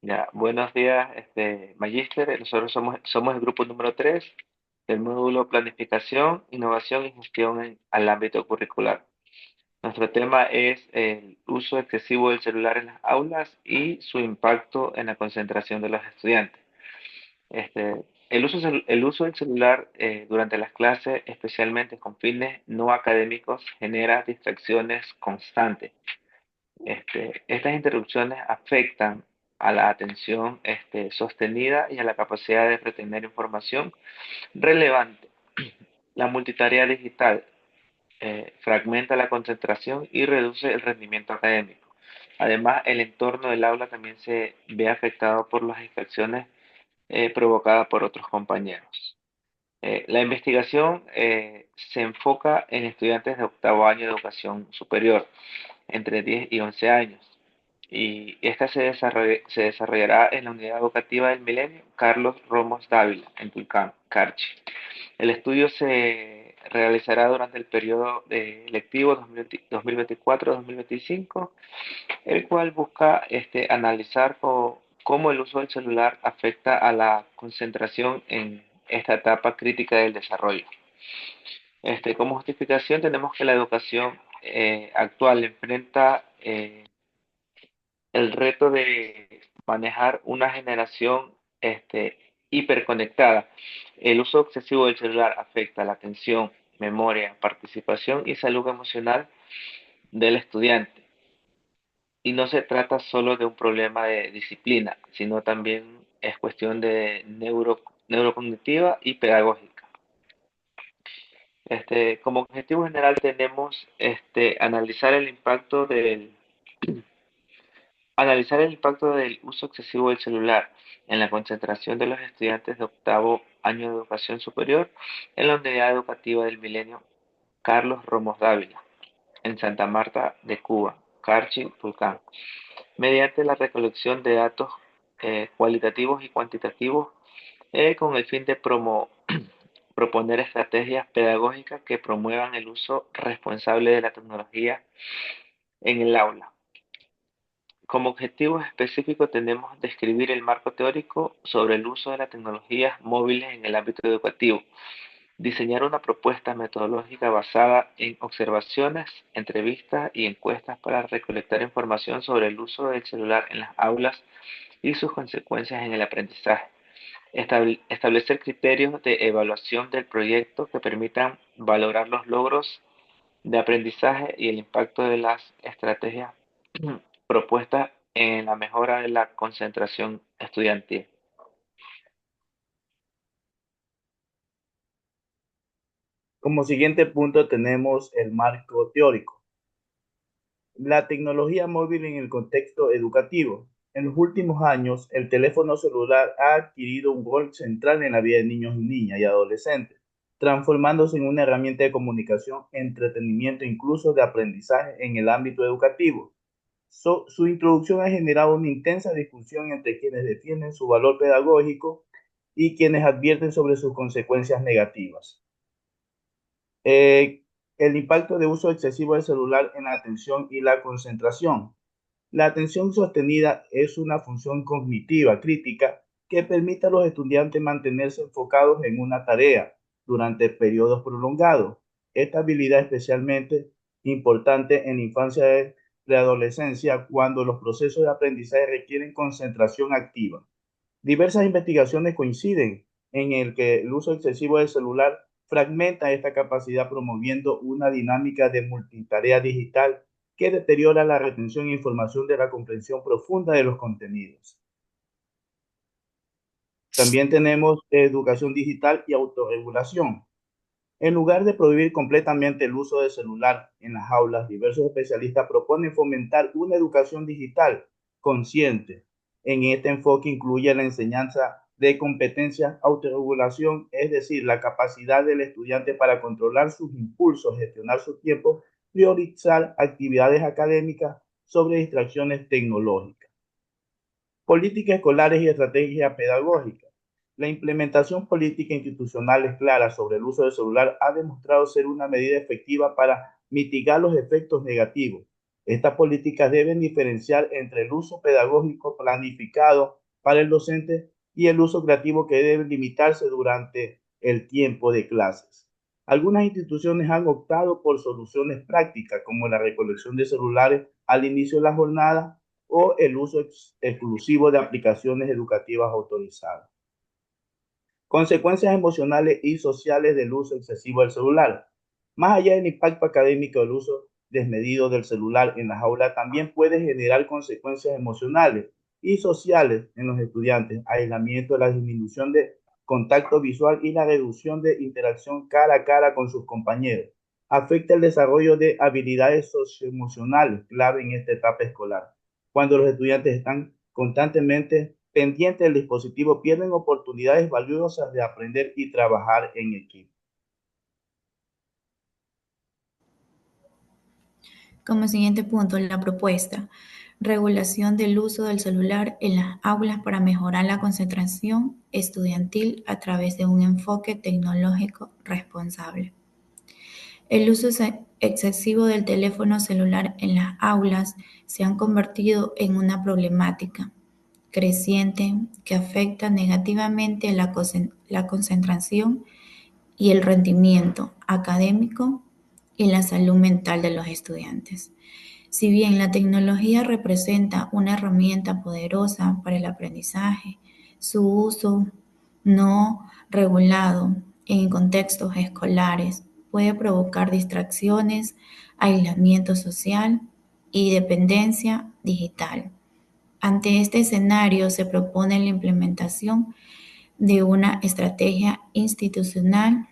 Ya, buenos días, Magíster. Nosotros somos el grupo número 3 del módulo Planificación, Innovación y Gestión al ámbito curricular. Nuestro tema es el uso excesivo del celular en las aulas y su impacto en la concentración de los estudiantes. El uso del celular durante las clases, especialmente con fines no académicos, genera distracciones constantes. Estas interrupciones afectan a la atención sostenida y a la capacidad de retener información relevante. La multitarea digital fragmenta la concentración y reduce el rendimiento académico. Además, el entorno del aula también se ve afectado por las distracciones provocadas por otros compañeros. La investigación se enfoca en estudiantes de octavo año de educación superior, entre 10 y 11 años, y esta se desarrollará en la Unidad Educativa del Milenio Carlos Romos Dávila, en Tulcán, Carchi. El estudio se realizará durante el periodo lectivo 2024-2025, el cual busca analizar cómo el uso del celular afecta a la concentración en esta etapa crítica del desarrollo. Como justificación tenemos que la educación actual enfrenta el reto de manejar una generación hiperconectada. El uso excesivo del celular afecta la atención, memoria, participación y salud emocional del estudiante. Y no se trata solo de un problema de disciplina, sino también es cuestión de neurocognitiva y pedagógica. Como objetivo general tenemos analizar el impacto del uso excesivo del celular en la concentración de los estudiantes de octavo año de educación superior en la Unidad Educativa del Milenio Carlos Romos Dávila, en Santa Marta de Cuba, Carchi, Tulcán, mediante la recolección de datos cualitativos y cuantitativos con el fin de proponer estrategias pedagógicas que promuevan el uso responsable de la tecnología en el aula. Como objetivo específico tenemos describir el marco teórico sobre el uso de las tecnologías móviles en el ámbito educativo, diseñar una propuesta metodológica basada en observaciones, entrevistas y encuestas para recolectar información sobre el uso del celular en las aulas y sus consecuencias en el aprendizaje. Establecer criterios de evaluación del proyecto que permitan valorar los logros de aprendizaje y el impacto de las estrategias propuestas en la mejora de la concentración estudiantil. Como siguiente punto tenemos el marco teórico. La tecnología móvil en el contexto educativo. En los últimos años, el teléfono celular ha adquirido un rol central en la vida de niños y niñas y adolescentes, transformándose en una herramienta de comunicación, entretenimiento e incluso de aprendizaje en el ámbito educativo. Su introducción ha generado una intensa discusión entre quienes defienden su valor pedagógico y quienes advierten sobre sus consecuencias negativas. Eh, el impacto de uso excesivo del celular en la atención y la concentración. La atención sostenida es una función cognitiva crítica que permite a los estudiantes mantenerse enfocados en una tarea durante periodos prolongados. Esta habilidad es especialmente importante en la infancia y preadolescencia cuando los procesos de aprendizaje requieren concentración activa. Diversas investigaciones coinciden en el que el uso excesivo del celular fragmenta esta capacidad promoviendo una dinámica de multitarea digital que deteriora la retención e información de la comprensión profunda de los contenidos. También tenemos educación digital y autorregulación. En lugar de prohibir completamente el uso del celular en las aulas, diversos especialistas proponen fomentar una educación digital consciente. En este enfoque incluye la enseñanza de competencias autorregulación, es decir, la capacidad del estudiante para controlar sus impulsos, gestionar su tiempo, priorizar actividades académicas sobre distracciones tecnológicas. Políticas escolares y estrategias pedagógicas. La implementación política institucional clara sobre el uso del celular ha demostrado ser una medida efectiva para mitigar los efectos negativos. Estas políticas deben diferenciar entre el uso pedagógico planificado para el docente y el uso creativo que debe limitarse durante el tiempo de clases. Algunas instituciones han optado por soluciones prácticas como la recolección de celulares al inicio de la jornada o el uso exclusivo de aplicaciones educativas autorizadas. Consecuencias emocionales y sociales del uso excesivo del celular. Más allá del impacto académico del uso desmedido del celular en las aulas, también puede generar consecuencias emocionales y sociales en los estudiantes, aislamiento, la disminución de contacto visual y la reducción de interacción cara a cara con sus compañeros. Afecta el desarrollo de habilidades socioemocionales clave en esta etapa escolar. Cuando los estudiantes están constantemente pendientes del dispositivo, pierden oportunidades valiosas de aprender y trabajar en equipo. Como siguiente punto, la propuesta: regulación del uso del celular en las aulas para mejorar la concentración estudiantil a través de un enfoque tecnológico responsable. El uso excesivo del teléfono celular en las aulas se ha convertido en una problemática creciente que afecta negativamente la concentración y el rendimiento académico y la salud mental de los estudiantes. Si bien la tecnología representa una herramienta poderosa para el aprendizaje, su uso no regulado en contextos escolares puede provocar distracciones, aislamiento social y dependencia digital. Ante este escenario, se propone la implementación de una estrategia institucional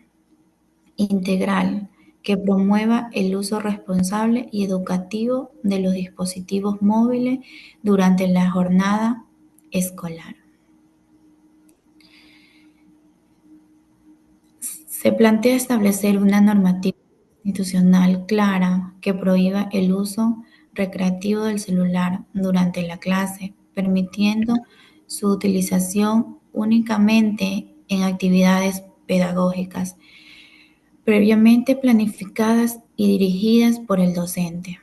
integral que promueva el uso responsable y educativo de los dispositivos móviles durante la jornada escolar. Se plantea establecer una normativa institucional clara que prohíba el uso recreativo del celular durante la clase, permitiendo su utilización únicamente en actividades pedagógicas previamente planificadas y dirigidas por el docente.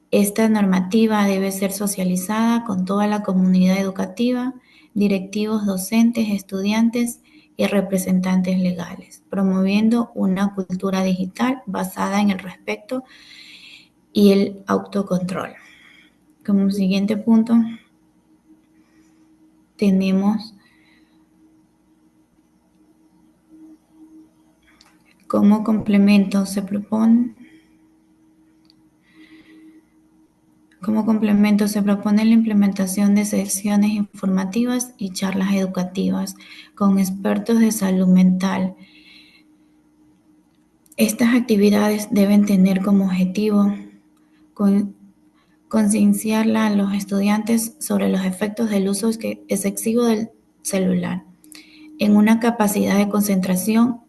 Esta normativa debe ser socializada con toda la comunidad educativa, directivos, docentes, estudiantes y representantes legales, promoviendo una cultura digital basada en el respeto y el autocontrol. Como siguiente punto, tenemos como complemento se propone la implementación de secciones informativas y charlas educativas con expertos de salud mental. Estas actividades deben tener como objetivo concienciar a los estudiantes sobre los efectos del uso excesivo del celular, en una capacidad de concentración,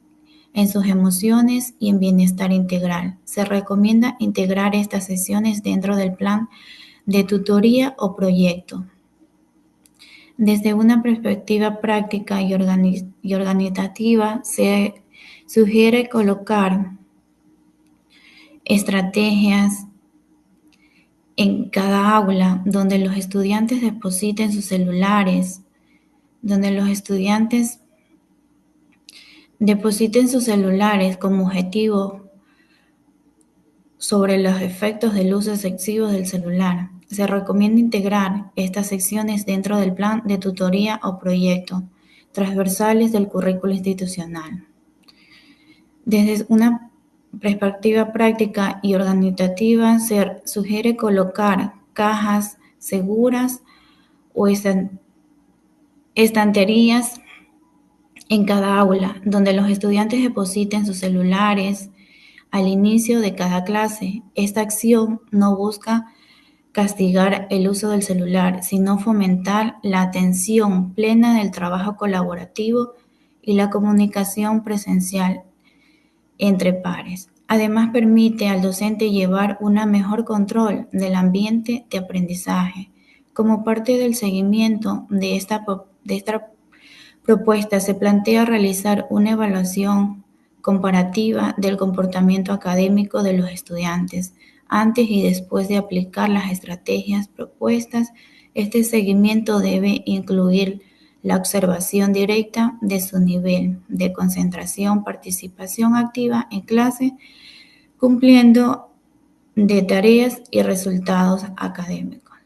en sus emociones y en bienestar integral. Se recomienda integrar estas sesiones dentro del plan de tutoría o proyecto. Desde una perspectiva práctica y organizativa, se sugiere colocar estrategias en cada aula donde los estudiantes depositen sus celulares, como objetivo sobre los efectos del uso excesivo del celular. Se recomienda integrar estas secciones dentro del plan de tutoría o proyecto transversales del currículo institucional. Desde una perspectiva práctica y organizativa, se sugiere colocar cajas seguras o estanterías en cada aula, donde los estudiantes depositen sus celulares al inicio de cada clase. Esta acción no busca castigar el uso del celular, sino fomentar la atención plena del trabajo colaborativo y la comunicación presencial entre pares. Además, permite al docente llevar un mejor control del ambiente de aprendizaje. Como parte del seguimiento de esta propuesta, se plantea realizar una evaluación comparativa del comportamiento académico de los estudiantes Antes y después de aplicar las estrategias propuestas, este seguimiento debe incluir la observación directa de su nivel de concentración, participación activa en clase, cumpliendo de tareas y resultados académicos.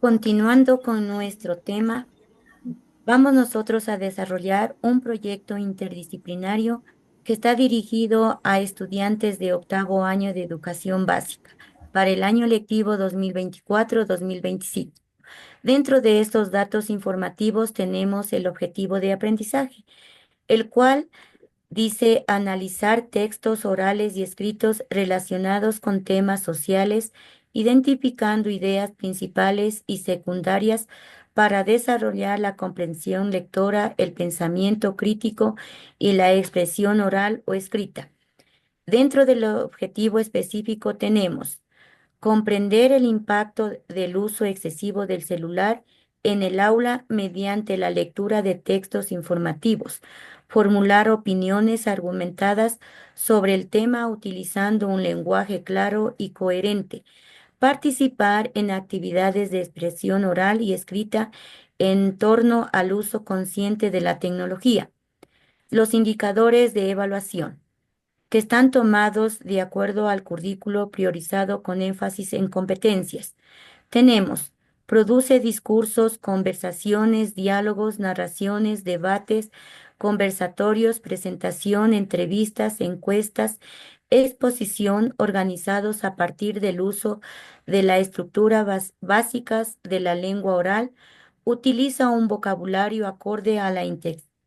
Continuando con nuestro tema, vamos nosotros a desarrollar un proyecto interdisciplinario que está dirigido a estudiantes de octavo año de educación básica para el año lectivo 2024-2025. Dentro de estos datos informativos tenemos el objetivo de aprendizaje, el cual dice analizar textos orales y escritos relacionados con temas sociales, identificando ideas principales y secundarias para desarrollar la comprensión lectora, el pensamiento crítico y la expresión oral o escrita. Dentro del objetivo específico tenemos comprender el impacto del uso excesivo del celular en el aula mediante la lectura de textos informativos, formular opiniones argumentadas sobre el tema utilizando un lenguaje claro y coherente, participar en actividades de expresión oral y escrita en torno al uso consciente de la tecnología. Los indicadores de evaluación que están tomados de acuerdo al currículo priorizado con énfasis en competencias. Tenemos, produce discursos, conversaciones, diálogos, narraciones, debates, conversatorios, presentación, entrevistas, encuestas, exposición organizados a partir del uso de la estructura básicas de la lengua oral, utiliza un vocabulario acorde a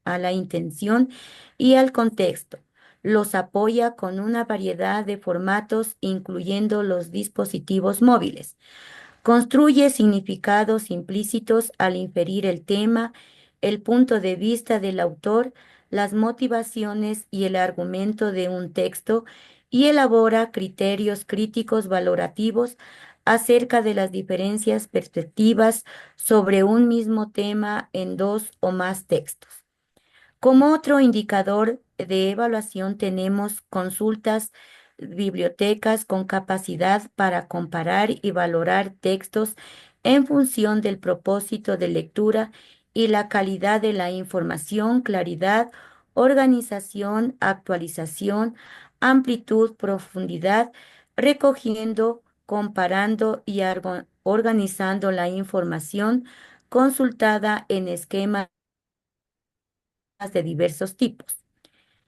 a la intención y al contexto. Los apoya con una variedad de formatos, incluyendo los dispositivos móviles. Construye significados implícitos al inferir el tema, el punto de vista del autor, las motivaciones y el argumento de un texto y elabora criterios críticos valorativos acerca de las diferentes perspectivas sobre un mismo tema en dos o más textos. Como otro indicador de evaluación tenemos consultas, bibliotecas con capacidad para comparar y valorar textos en función del propósito de lectura y la calidad de la información, claridad, organización, actualización, amplitud, profundidad, recogiendo, comparando y organizando la información consultada en esquemas de diversos tipos.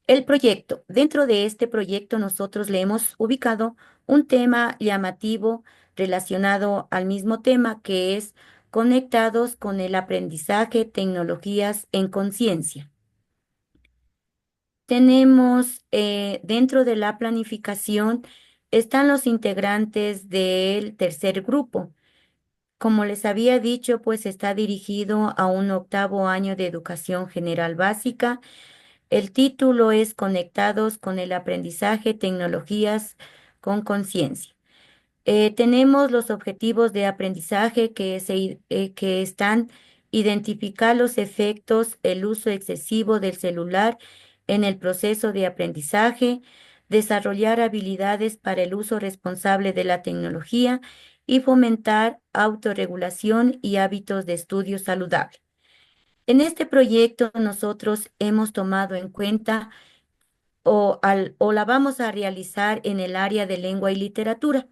El proyecto. Dentro de este proyecto nosotros le hemos ubicado un tema llamativo relacionado al mismo tema que es conectados con el aprendizaje, tecnologías en conciencia. Tenemos dentro de la planificación están los integrantes del tercer grupo. Como les había dicho, pues está dirigido a un octavo año de educación general básica. El título es Conectados con el aprendizaje, tecnologías con conciencia. Tenemos los objetivos de aprendizaje que están identificar los efectos, el uso excesivo del celular en el proceso de aprendizaje, desarrollar habilidades para el uso responsable de la tecnología y fomentar autorregulación y hábitos de estudio saludable. En este proyecto nosotros hemos tomado en cuenta o la vamos a realizar en el área de lengua y literatura.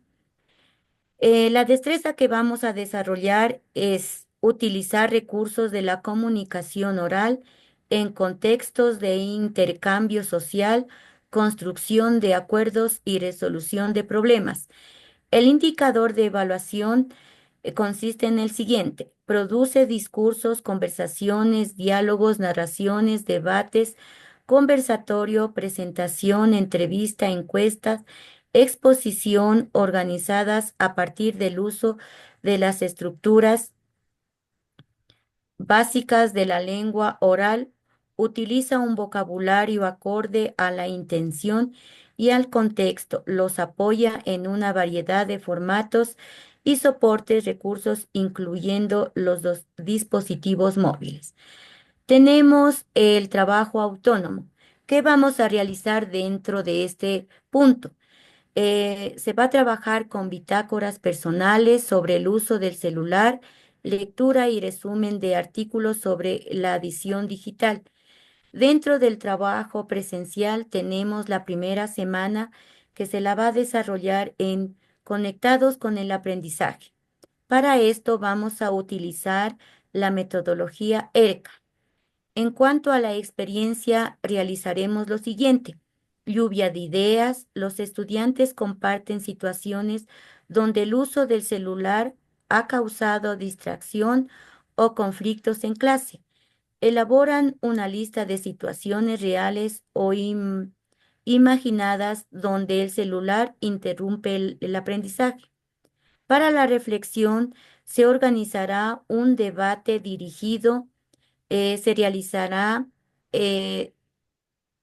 La destreza que vamos a desarrollar es utilizar recursos de la comunicación oral en contextos de intercambio social, construcción de acuerdos y resolución de problemas. El indicador de evaluación consiste en el siguiente: produce discursos, conversaciones, diálogos, narraciones, debates, conversatorio, presentación, entrevista, encuestas, exposición organizadas a partir del uso de las estructuras básicas de la lengua oral, utiliza un vocabulario acorde a la intención y al contexto, los apoya en una variedad de formatos y soportes recursos, incluyendo los dispositivos móviles. Tenemos el trabajo autónomo. ¿Qué vamos a realizar dentro de este punto? Se va a trabajar con bitácoras personales sobre el uso del celular, lectura y resumen de artículos sobre la adición digital. Dentro del trabajo presencial tenemos la primera semana que se la va a desarrollar en Conectados con el aprendizaje. Para esto vamos a utilizar la metodología ERCA. En cuanto a la experiencia, realizaremos lo siguiente. Lluvia de ideas. Los estudiantes comparten situaciones donde el uso del celular ha causado distracción o conflictos en clase. Elaboran una lista de situaciones reales o imaginadas donde el celular interrumpe el aprendizaje. Para la reflexión, se organizará un debate dirigido, se realizará eh,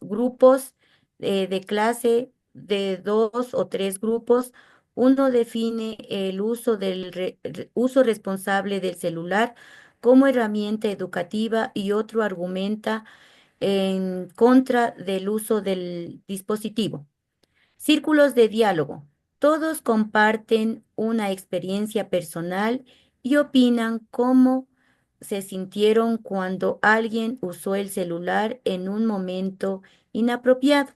grupos de clase de 2 o 3 grupos. Uno define el uso uso responsable del celular como herramienta educativa y otro argumenta en contra del uso del dispositivo. Círculos de diálogo. Todos comparten una experiencia personal y opinan cómo se sintieron cuando alguien usó el celular en un momento inapropiado.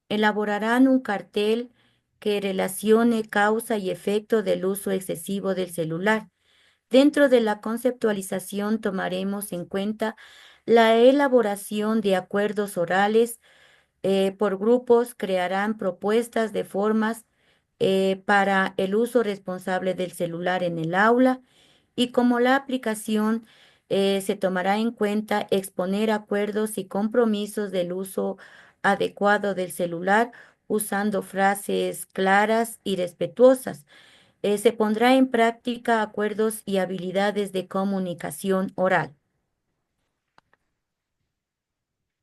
Elaborarán un cartel que relacione causa y efecto del uso excesivo del celular. Dentro de la conceptualización tomaremos en cuenta la elaboración de acuerdos orales por grupos, crearán propuestas de formas para el uso responsable del celular en el aula y como la aplicación se tomará en cuenta exponer acuerdos y compromisos del uso adecuado del celular usando frases claras y respetuosas. Se pondrá en práctica acuerdos y habilidades de comunicación oral.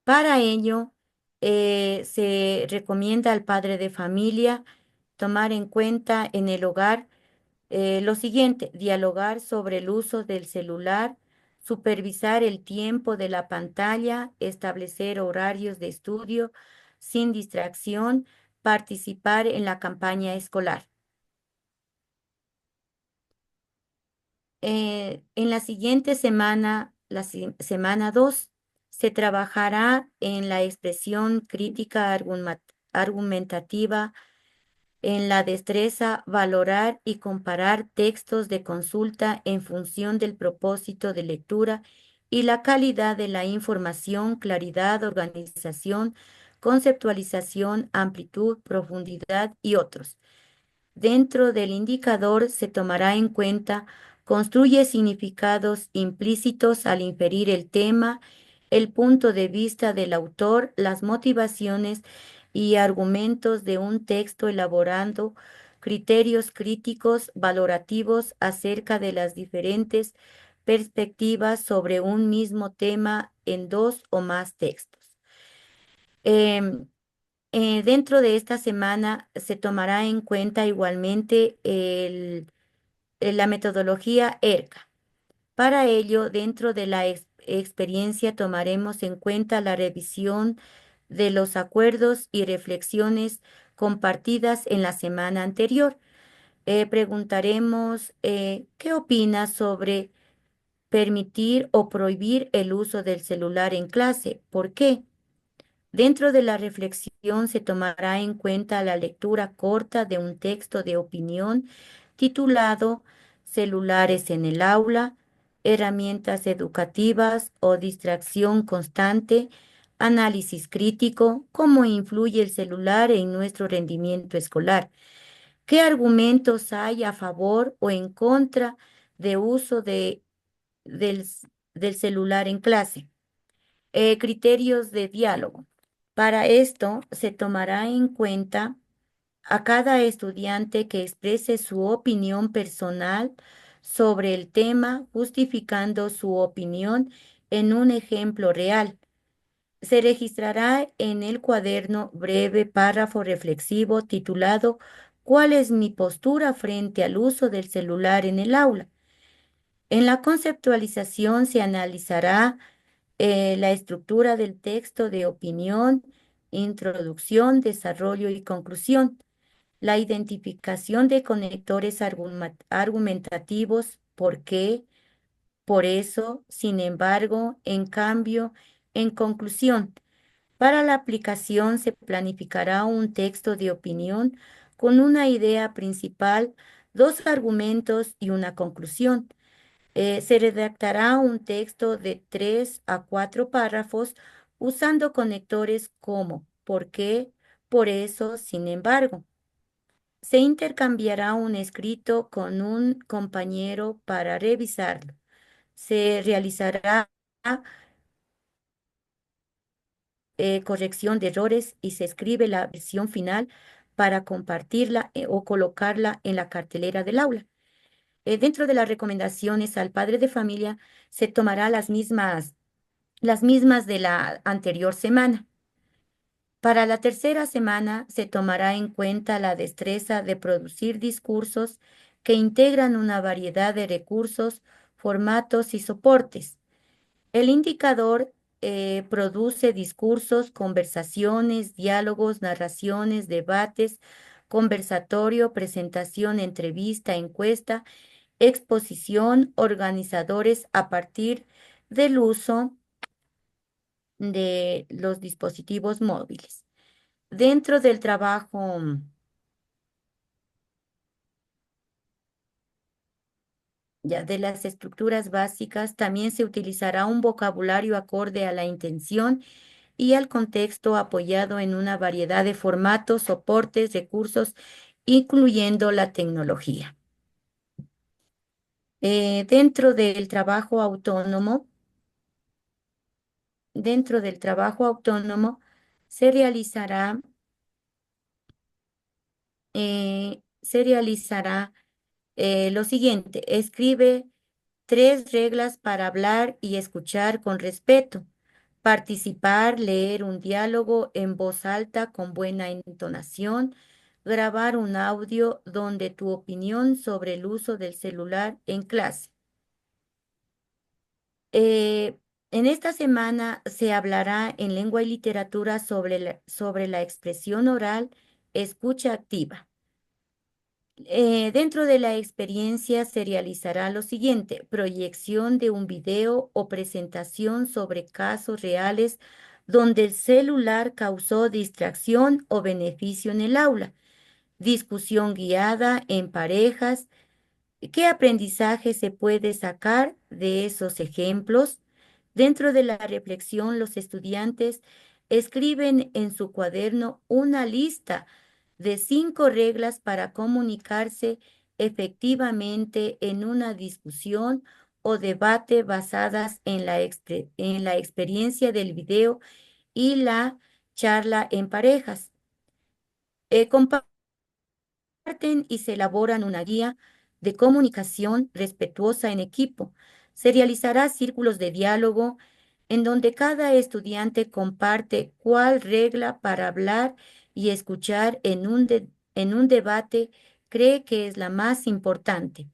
Para ello, se recomienda al padre de familia tomar en cuenta en el hogar lo siguiente: dialogar sobre el uso del celular, supervisar el tiempo de la pantalla, establecer horarios de estudio sin distracción, participar en la campaña escolar. En la siguiente semana, semana 2, se trabajará en la expresión crítica argumentativa, en la destreza, valorar y comparar textos de consulta en función del propósito de lectura y la calidad de la información, claridad, organización, conceptualización, amplitud, profundidad y otros. Dentro del indicador se tomará en cuenta, construye significados implícitos al inferir el tema, el punto de vista del autor, las motivaciones y argumentos de un texto, elaborando criterios críticos valorativos acerca de las diferentes perspectivas sobre un mismo tema en 2 o más textos. Em, Dentro de esta semana se tomará en cuenta igualmente la metodología ERCA. Para ello, dentro de la experiencia tomaremos en cuenta la revisión de los acuerdos y reflexiones compartidas en la semana anterior. Preguntaremos, ¿qué opinas sobre permitir o prohibir el uso del celular en clase? ¿Por qué? Dentro de la reflexión se tomará en cuenta la lectura corta de un texto de opinión titulado Celulares en el aula, herramientas educativas o distracción constante, análisis crítico, cómo influye el celular en nuestro rendimiento escolar. ¿Qué argumentos hay a favor o en contra de uso del, del celular en clase? Criterios de diálogo. Para esto se tomará en cuenta a cada estudiante que exprese su opinión personal sobre el tema, justificando su opinión en un ejemplo real. Se registrará en el cuaderno breve párrafo reflexivo titulado ¿Cuál es mi postura frente al uso del celular en el aula? En la conceptualización se analizará la estructura del texto de opinión, introducción, desarrollo y conclusión, la identificación de conectores argumentativos, por qué, por eso, sin embargo, en cambio, en conclusión. Para la aplicación se planificará un texto de opinión con una idea principal, dos argumentos y una conclusión. Se redactará un texto de 3 a 4 párrafos usando conectores como por qué, por eso, sin embargo. Se intercambiará un escrito con un compañero para revisarlo. Se realizará corrección de errores y se escribe la versión final para compartirla o colocarla en la cartelera del aula. Dentro de las recomendaciones al padre de familia se tomará las mismas de la anterior semana. Para la tercera semana se tomará en cuenta la destreza de producir discursos que integran una variedad de recursos, formatos y soportes. El indicador produce discursos, conversaciones, diálogos, narraciones, debates, conversatorio, presentación, entrevista, encuesta, exposición, organizadores a partir del uso de los dispositivos móviles. Dentro del trabajo ya de las estructuras básicas, también se utilizará un vocabulario acorde a la intención y al contexto apoyado en una variedad de formatos, soportes, recursos, incluyendo la tecnología. Dentro del trabajo autónomo, dentro del trabajo autónomo se realizará lo siguiente: escribe 3 reglas para hablar y escuchar con respeto. Participar, leer un diálogo en voz alta con buena entonación, grabar un audio donde tu opinión sobre el uso del celular en clase. Eh, en esta semana se hablará en lengua y literatura sobre la expresión oral, escucha activa. Dentro de la experiencia se realizará lo siguiente: proyección de un video o presentación sobre casos reales donde el celular causó distracción o beneficio en el aula, discusión guiada en parejas. ¿Qué aprendizaje se puede sacar de esos ejemplos? Dentro de la reflexión, los estudiantes escriben en su cuaderno una lista de 5 reglas para comunicarse efectivamente en una discusión o debate basadas en la experiencia del video y la charla en parejas. Comparten y se elaboran una guía de comunicación respetuosa en equipo. Se realizará círculos de diálogo en donde cada estudiante comparte cuál regla para hablar y escuchar en un debate cree que es la más importante.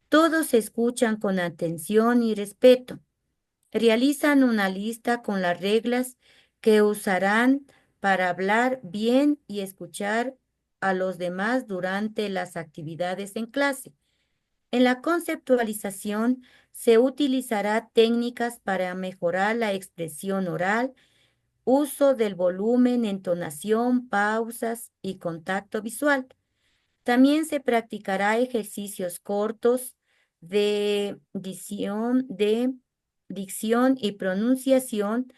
Todos se escuchan con atención y respeto. Realizan una lista con las reglas que usarán para hablar bien y escuchar a los demás durante las actividades en clase. En la conceptualización se utilizará técnicas para mejorar la expresión oral, uso del volumen, entonación, pausas y contacto visual. También se practicará ejercicios cortos de dicción y pronunciación,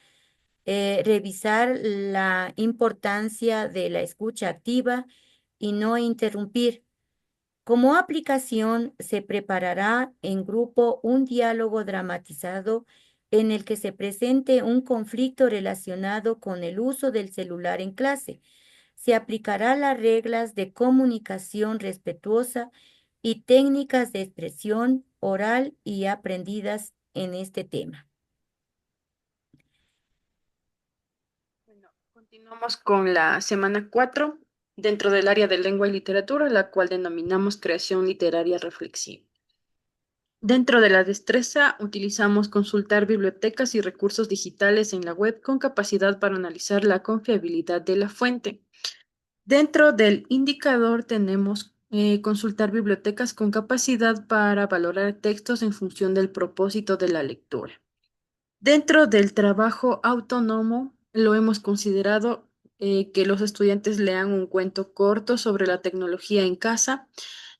revisar la importancia de la escucha activa y no interrumpir. Como aplicación, se preparará en grupo un diálogo dramatizado en el que se presente un conflicto relacionado con el uso del celular en clase. Se aplicará las reglas de comunicación respetuosa y técnicas de expresión oral y aprendidas en este tema. Bueno, continuamos con la semana 4 dentro del área de lengua y literatura, la cual denominamos creación literaria reflexiva. Dentro de la destreza, utilizamos consultar bibliotecas y recursos digitales en la web con capacidad para analizar la confiabilidad de la fuente. Dentro del indicador tenemos consultar bibliotecas con capacidad para valorar textos en función del propósito de la lectura. Dentro del trabajo autónomo, lo hemos considerado que los estudiantes lean un cuento corto sobre la tecnología en casa,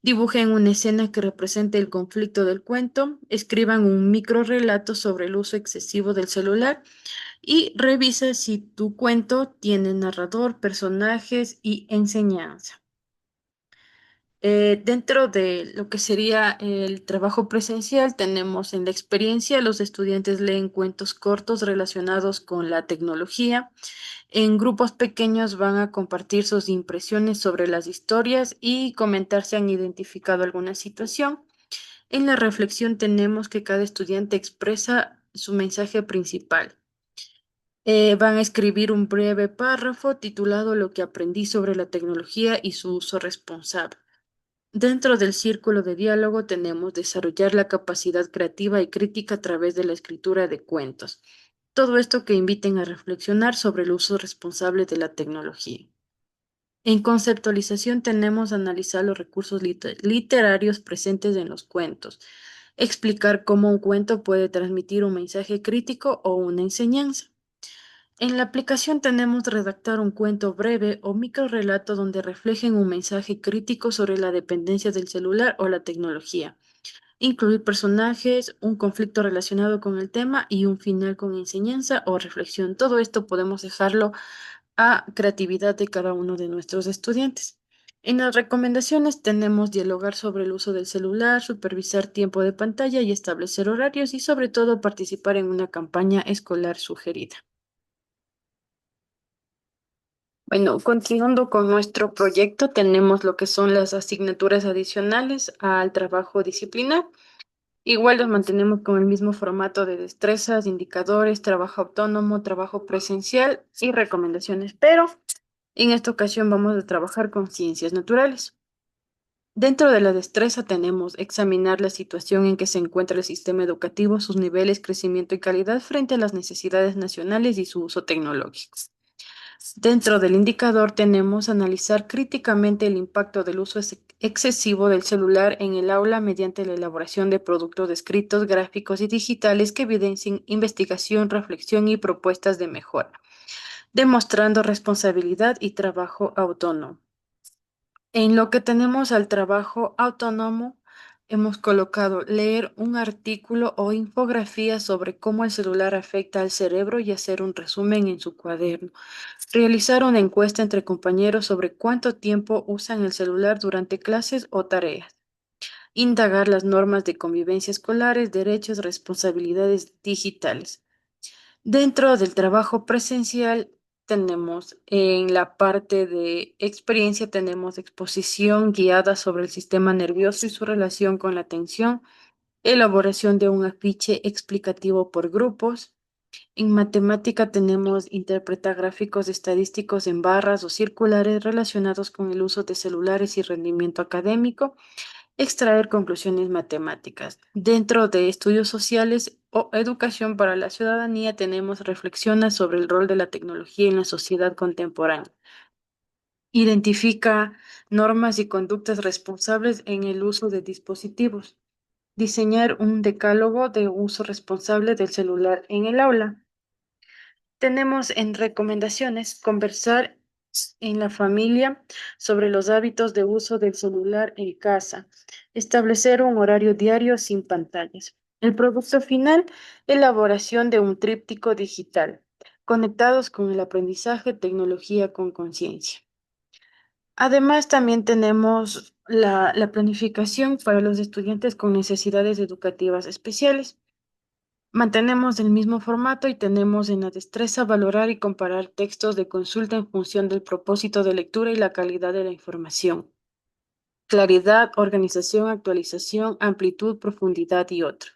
dibujen una escena que represente el conflicto del cuento, escriban un microrelato sobre el uso excesivo del celular y revisa si tu cuento tiene narrador, personajes y enseñanza. Dentro de lo que sería el trabajo presencial, tenemos en la experiencia, los estudiantes leen cuentos cortos relacionados con la tecnología. En grupos pequeños van a compartir sus impresiones sobre las historias y comentar si han identificado alguna situación. En la reflexión tenemos que cada estudiante expresa su mensaje principal. Van a escribir un breve párrafo titulado Lo que aprendí sobre la tecnología y su uso responsable. Dentro del círculo de diálogo tenemos desarrollar la capacidad creativa y crítica a través de la escritura de cuentos. Todo esto que inviten a reflexionar sobre el uso responsable de la tecnología. En conceptualización tenemos analizar los recursos literarios presentes en los cuentos, explicar cómo un cuento puede transmitir un mensaje crítico o una enseñanza. En la aplicación tenemos redactar un cuento breve o microrelato donde reflejen un mensaje crítico sobre la dependencia del celular o la tecnología. Incluir personajes, un conflicto relacionado con el tema y un final con enseñanza o reflexión. Todo esto podemos dejarlo a creatividad de cada uno de nuestros estudiantes. En las recomendaciones tenemos dialogar sobre el uso del celular, supervisar tiempo de pantalla y establecer horarios y sobre todo participar en una campaña escolar sugerida. Bueno, continuando con nuestro proyecto, tenemos lo que son las asignaturas adicionales al trabajo disciplinar. Igual los mantenemos con el mismo formato de destrezas, indicadores, trabajo autónomo, trabajo presencial y recomendaciones, pero en esta ocasión vamos a trabajar con ciencias naturales. Dentro de la destreza tenemos examinar la situación en que se encuentra el sistema educativo, sus niveles, crecimiento y calidad frente a las necesidades nacionales y su uso tecnológico. Dentro del indicador tenemos analizar críticamente el impacto del uso excesivo del celular en el aula mediante la elaboración de productos escritos, gráficos y digitales que evidencien investigación, reflexión y propuestas de mejora, demostrando responsabilidad y trabajo autónomo. En lo que tenemos al trabajo autónomo, hemos colocado leer un artículo o infografía sobre cómo el celular afecta al cerebro y hacer un resumen en su cuaderno. Realizar una encuesta entre compañeros sobre cuánto tiempo usan el celular durante clases o tareas. Indagar las normas de convivencia escolares, derechos, responsabilidades digitales. Dentro del trabajo presencial tenemos en la parte de experiencia, tenemos exposición guiada sobre el sistema nervioso y su relación con la atención, elaboración de un afiche explicativo por grupos. En matemática tenemos interpretar gráficos estadísticos en barras o circulares relacionados con el uso de celulares y rendimiento académico. Extraer conclusiones matemáticas. Dentro de estudios sociales o educación para la ciudadanía tenemos reflexiones sobre el rol de la tecnología en la sociedad contemporánea. Identifica normas y conductas responsables en el uso de dispositivos. Diseñar un decálogo de uso responsable del celular en el aula. Tenemos en recomendaciones conversar en la familia sobre los hábitos de uso del celular en casa, establecer un horario diario sin pantallas. El producto final, elaboración de un tríptico digital, conectados con el aprendizaje, tecnología con conciencia. Además, también tenemos la planificación para los estudiantes con necesidades educativas especiales. Mantenemos el mismo formato y tenemos en la destreza valorar y comparar textos de consulta en función del propósito de lectura y la calidad de la información. Claridad, organización, actualización, amplitud, profundidad y otros.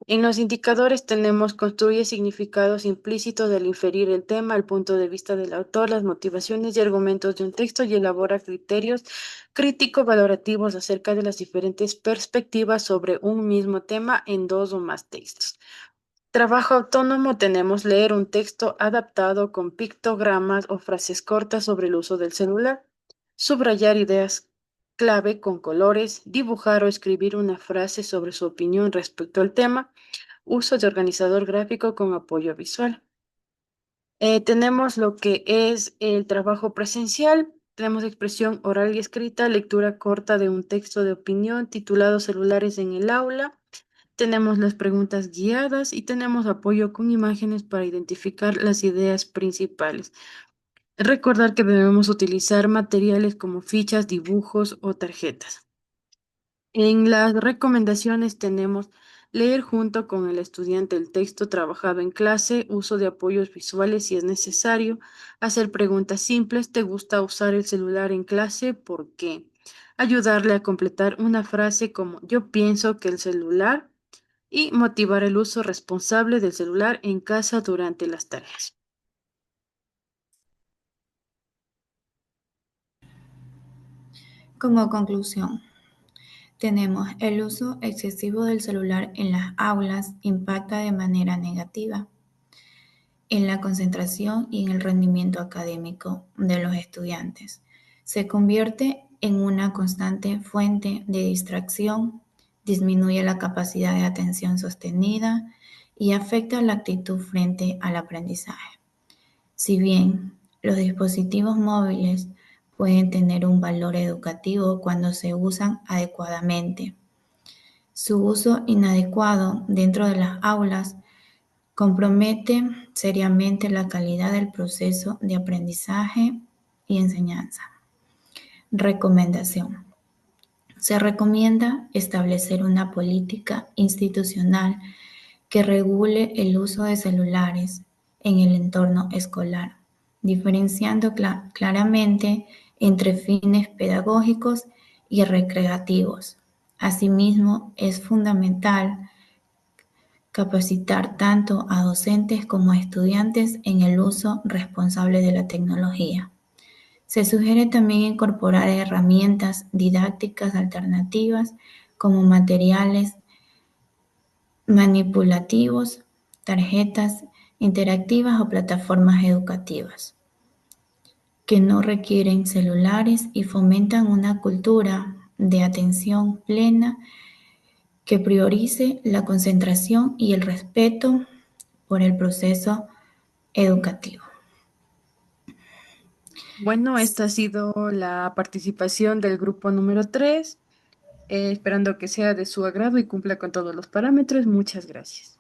En los indicadores tenemos construye significados implícitos al inferir el tema, el punto de vista del autor, las motivaciones y argumentos de un texto y elabora criterios crítico-valorativos acerca de las diferentes perspectivas sobre un mismo tema en dos o más textos. Trabajo autónomo tenemos leer un texto adaptado con pictogramas o frases cortas sobre el uso del celular, subrayar ideas clave con colores, dibujar o escribir una frase sobre su opinión respecto al tema, uso de organizador gráfico con apoyo visual. Tenemos lo que es el trabajo presencial, tenemos expresión oral y escrita, lectura corta de un texto de opinión titulado Celulares en el aula. Tenemos las preguntas guiadas y tenemos apoyo con imágenes para identificar las ideas principales. Recordar que debemos utilizar materiales como fichas, dibujos o tarjetas. En las recomendaciones tenemos leer junto con el estudiante el texto trabajado en clase, uso de apoyos visuales si es necesario, hacer preguntas simples, ¿te gusta usar el celular en clase? ¿Por qué? Ayudarle a completar una frase como yo pienso que el celular y motivar el uso responsable del celular en casa durante las tareas. Como conclusión, tenemos el uso excesivo del celular en las aulas impacta de manera negativa en la concentración y en el rendimiento académico de los estudiantes. Se convierte en una constante fuente de distracción, disminuye la capacidad de atención sostenida y afecta la actitud frente al aprendizaje. Si bien los dispositivos móviles pueden tener un valor educativo cuando se usan adecuadamente, su uso inadecuado dentro de las aulas compromete seriamente la calidad del proceso de aprendizaje y enseñanza. Recomendación. Se recomienda establecer una política institucional que regule el uso de celulares en el entorno escolar, diferenciando claramente entre fines pedagógicos y recreativos. Asimismo, es fundamental capacitar tanto a docentes como a estudiantes en el uso responsable de la tecnología. Se sugiere también incorporar herramientas didácticas alternativas como materiales manipulativos, tarjetas interactivas o plataformas educativas que no requieren celulares y fomentan una cultura de atención plena que priorice la concentración y el respeto por el proceso educativo. Bueno, esta ha sido la participación del grupo número 3, esperando que sea de su agrado y cumpla con todos los parámetros. Muchas gracias.